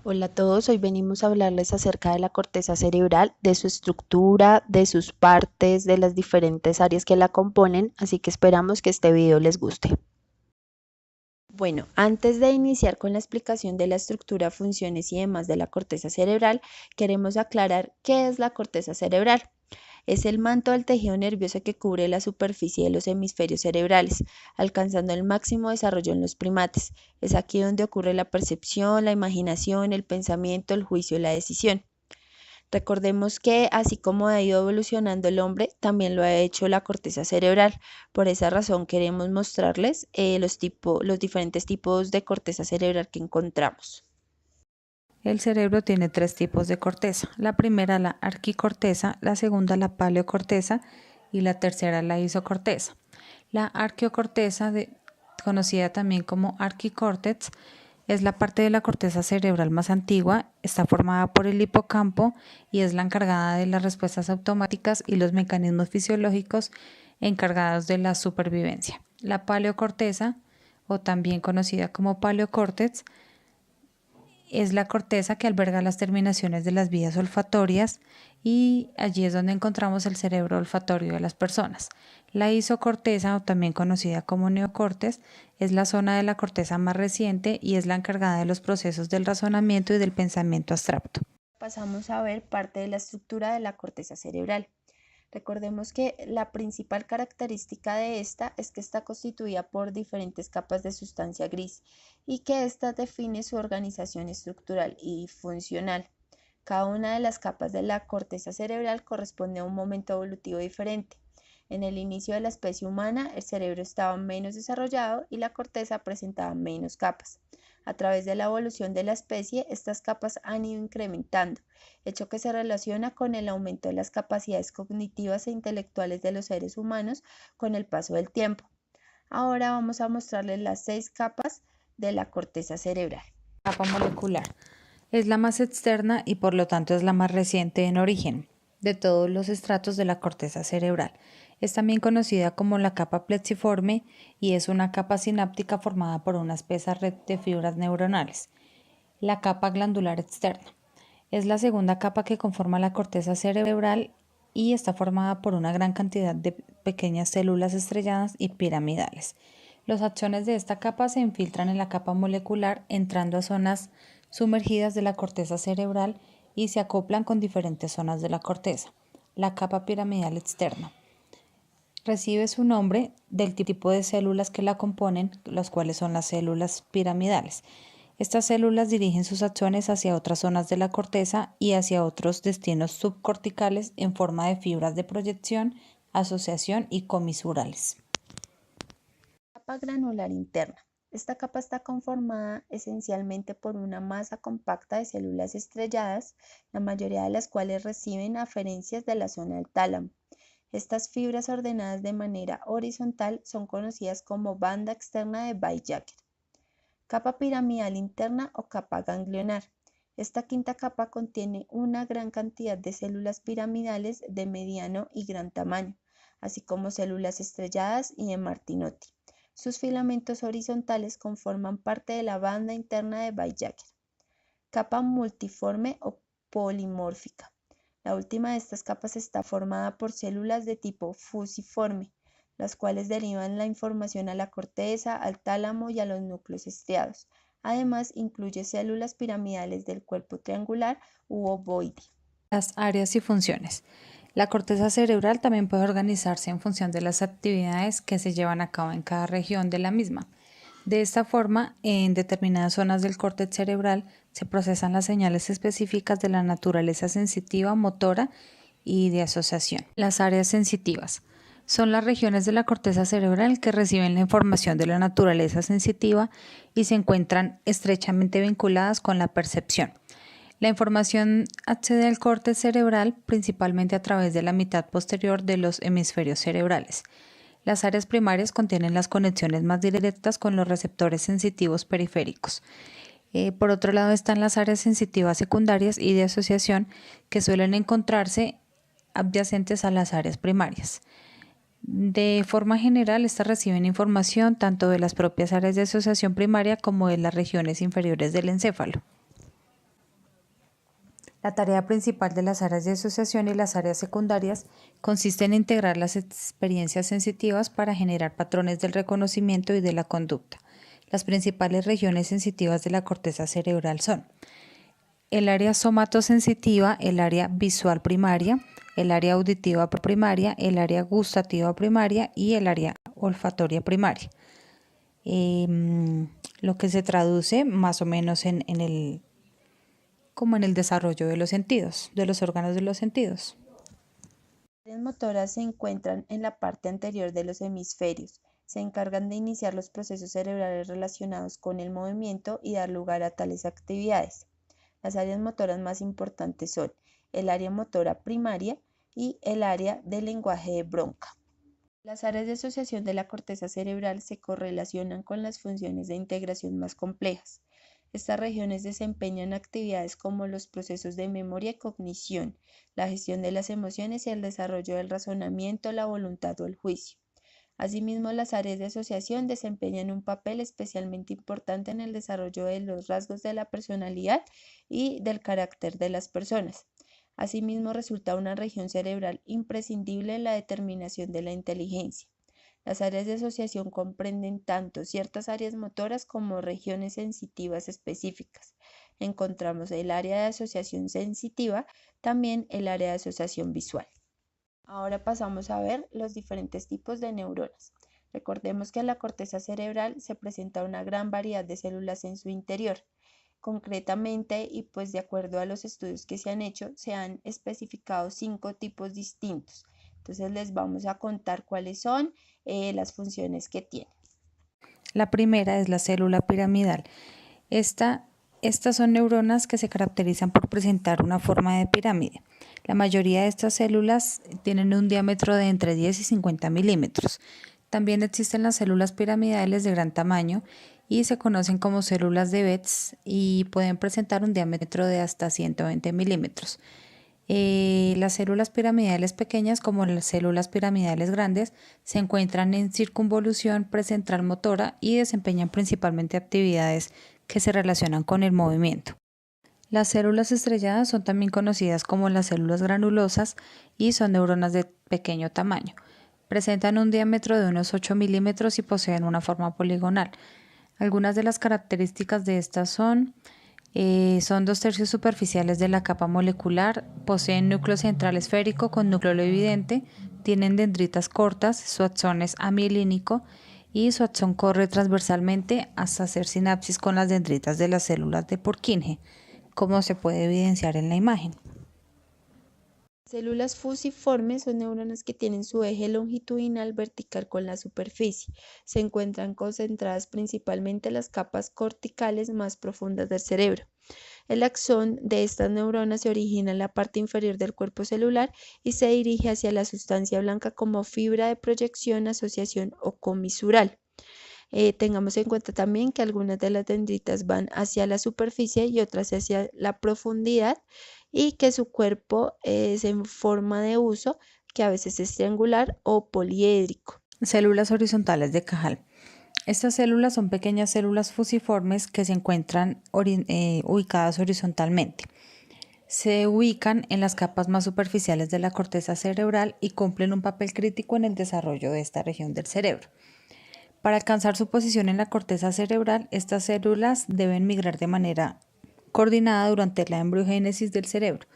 Hola a todos, hoy venimos a hablarles acerca de la corteza cerebral, de su estructura, de sus partes, de las diferentes áreas que la componen, así que esperamos que este video les guste. Bueno, antes de iniciar con la explicación de la estructura, funciones y demás de la corteza cerebral, queremos aclarar qué es la corteza cerebral. Es el manto del tejido nervioso que cubre la superficie de los hemisferios cerebrales, alcanzando el máximo desarrollo en los primates. Es aquí donde ocurre la percepción, la imaginación, el pensamiento, el juicio y la decisión. Recordemos que así como ha ido evolucionando el hombre, también lo ha hecho la corteza cerebral. Por esa razón queremos mostrarles los diferentes tipos de corteza cerebral que encontramos. El cerebro tiene tres tipos de corteza. La primera, la arquicorteza, la segunda, la paleocorteza y la tercera, la isocorteza. La arqueocorteza, conocida también como arquicórtex, es la parte de la corteza cerebral más antigua, está formada por el hipocampo y es la encargada de las respuestas automáticas y los mecanismos fisiológicos encargados de la supervivencia. La paleocorteza, o también conocida como paleocórtex, es la corteza que alberga las terminaciones de las vías olfatorias y allí es donde encontramos el cerebro olfatorio de las personas. La isocorteza, o también conocida como neocortes, es la zona de la corteza más reciente y es la encargada de los procesos del razonamiento y del pensamiento abstracto. Pasamos a ver parte de la estructura de la corteza cerebral. Recordemos que la principal característica de esta es que está constituida por diferentes capas de sustancia gris y que ésta define su organización estructural y funcional. Cada una de las capas de la corteza cerebral corresponde a un momento evolutivo diferente. En el inicio de la especie humana, el cerebro estaba menos desarrollado y la corteza presentaba menos capas. A través de la evolución de la especie, estas capas han ido incrementando, hecho que se relaciona con el aumento de las capacidades cognitivas e intelectuales de los seres humanos con el paso del tiempo. Ahora vamos a mostrarles las 6 capas de la corteza cerebral. Capa molecular. Es la más externa y por lo tanto es la más reciente en origen de todos los estratos de la corteza cerebral. Es también conocida como la capa plexiforme y es una capa sináptica formada por una espesa red de fibras neuronales. La capa glandular externa. Es la segunda capa que conforma la corteza cerebral y está formada por una gran cantidad de pequeñas células estrelladas y piramidales. Los axones de esta capa se infiltran en la capa molecular entrando a zonas sumergidas de la corteza cerebral y se acoplan con diferentes zonas de la corteza. La capa piramidal externa recibe su nombre del tipo de células que la componen, las cuales son las células piramidales. Estas células dirigen sus axones hacia otras zonas de la corteza y hacia otros destinos subcorticales en forma de fibras de proyección, asociación y comisurales. Capa granular interna. Esta capa está conformada esencialmente por una masa compacta de células estrelladas, la mayoría de las cuales reciben aferencias de la zona del tálamo. Estas fibras ordenadas de manera horizontal son conocidas como banda externa de Weizsäcker. Capa piramidal interna o capa ganglionar. Esta quinta capa contiene una gran cantidad de células piramidales de mediano y gran tamaño, así como células estrelladas y de Martinotti. Sus filamentos horizontales conforman parte de la banda interna de Weizsäcker. Capa multiforme o polimórfica. La última de estas capas está formada por células de tipo fusiforme, las cuales derivan la información a la corteza, al tálamo y a los núcleos estriados. Además, incluye células piramidales del cuerpo triangular u ovoide. Las áreas y funciones. La corteza cerebral también puede organizarse en función de las actividades que se llevan a cabo en cada región de la misma. De esta forma, en determinadas zonas del córtex cerebral se procesan las señales específicas de la naturaleza sensitiva, motora y de asociación. Las áreas sensitivas son las regiones de la corteza cerebral que reciben la información de la naturaleza sensitiva y se encuentran estrechamente vinculadas con la percepción. La información accede al córtex cerebral principalmente a través de la mitad posterior de los hemisferios cerebrales. Las áreas primarias contienen las conexiones más directas con los receptores sensitivos periféricos. Por otro lado están las áreas sensitivas secundarias y de asociación que suelen encontrarse adyacentes a las áreas primarias. De forma general, estas reciben información tanto de las propias áreas de asociación primaria como de las regiones inferiores del encéfalo. La tarea principal de las áreas de asociación y las áreas secundarias consiste en integrar las experiencias sensitivas para generar patrones del reconocimiento y de la conducta. Las principales regiones sensitivas de la corteza cerebral son el área somatosensitiva, el área visual primaria, el área auditiva primaria, el área gustativa primaria y el área olfatoria primaria. Lo que se traduce más o menos como en el desarrollo de los sentidos, de los órganos de los sentidos. Las áreas motoras se encuentran en la parte anterior de los hemisferios. Se encargan de iniciar los procesos cerebrales relacionados con el movimiento y dar lugar a tales actividades. Las áreas motoras más importantes son el área motora primaria y el área del lenguaje de Broca. Las áreas de asociación de la corteza cerebral se correlacionan con las funciones de integración más complejas. Estas regiones desempeñan actividades como los procesos de memoria y cognición, la gestión de las emociones y el desarrollo del razonamiento, la voluntad o el juicio. Asimismo, las áreas de asociación desempeñan un papel especialmente importante en el desarrollo de los rasgos de la personalidad y del carácter de las personas. Asimismo, resulta una región cerebral imprescindible en la determinación de la inteligencia. Las áreas de asociación comprenden tanto ciertas áreas motoras como regiones sensitivas específicas. Encontramos el área de asociación sensitiva, también el área de asociación visual. Ahora pasamos a ver los diferentes tipos de neuronas. Recordemos que en la corteza cerebral se presenta una gran variedad de células en su interior. Concretamente, y pues de acuerdo a los estudios que se han hecho, se han especificado 5 tipos distintos. Entonces les vamos a contar cuáles son las funciones que tienen. La primera es la célula piramidal. Estas son neuronas que se caracterizan por presentar una forma de pirámide. La mayoría de estas células tienen un diámetro de entre 10 y 50 milímetros. También existen las células piramidales de gran tamaño y se conocen como células de Betz y pueden presentar un diámetro de hasta 120 milímetros. Las células piramidales pequeñas, como las células piramidales grandes, se encuentran en circunvolución precentral motora y desempeñan principalmente actividades que se relacionan con el movimiento. Las células estrelladas son también conocidas como las células granulosas y son neuronas de pequeño tamaño. Presentan un diámetro de unos 8 milímetros y poseen una forma poligonal. Algunas de las características de estas son 2/3 superficiales de la capa molecular, poseen núcleo central esférico con núcleo evidente, tienen dendritas cortas, su axón es amielínico y su axón corre transversalmente hasta hacer sinapsis con las dendritas de las células de Purkinje, como se puede evidenciar en la imagen. Células fusiformes son neuronas que tienen su eje longitudinal vertical con la superficie. Se encuentran concentradas principalmente en las capas corticales más profundas del cerebro. El axón de estas neuronas se origina en la parte inferior del cuerpo celular y se dirige hacia la sustancia blanca como fibra de proyección, asociación o comisural. Tengamos en cuenta también que algunas de las dendritas van hacia la superficie y otras hacia la profundidad y que su cuerpo es en forma de huso, que a veces es triangular o poliédrico. Células horizontales de Cajal. Estas células son pequeñas células fusiformes que se encuentran ubicadas horizontalmente. Se ubican en las capas más superficiales de la corteza cerebral y cumplen un papel crítico en el desarrollo de esta región del cerebro. Para alcanzar su posición en la corteza cerebral, estas células deben migrar de manera coordinada durante la embriogénesis del cerebro,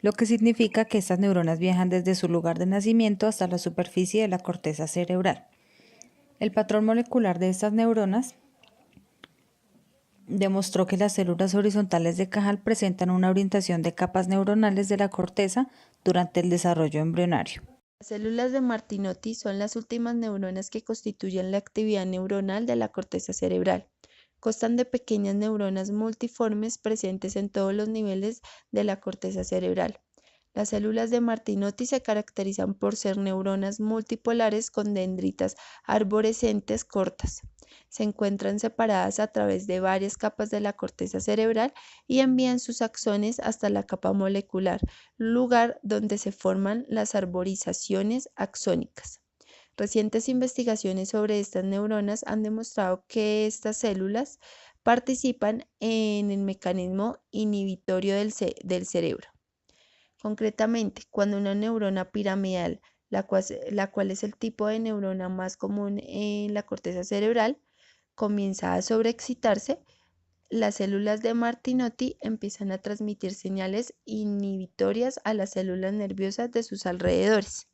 lo que significa que estas neuronas viajan desde su lugar de nacimiento hasta la superficie de la corteza cerebral. El patrón molecular de estas neuronas demostró que las células horizontales de Cajal presentan una orientación de capas neuronales de la corteza durante el desarrollo embrionario. Las células de Martinotti son las últimas neuronas que constituyen la actividad neuronal de la corteza cerebral. Constan de pequeñas neuronas multiformes presentes en todos los niveles de la corteza cerebral. Las células de Martinotti se caracterizan por ser neuronas multipolares con dendritas arborescentes cortas. Se encuentran separadas a través de varias capas de la corteza cerebral y envían sus axones hasta la capa molecular, lugar donde se forman las arborizaciones axónicas. Recientes investigaciones sobre estas neuronas han demostrado que estas células participan en el mecanismo inhibitorio del cerebro. Concretamente, cuando una neurona piramidal, la cual es el tipo de neurona más común en la corteza cerebral, comienza a sobreexcitarse, las células de Martinotti empiezan a transmitir señales inhibitorias a las células nerviosas de sus alrededores.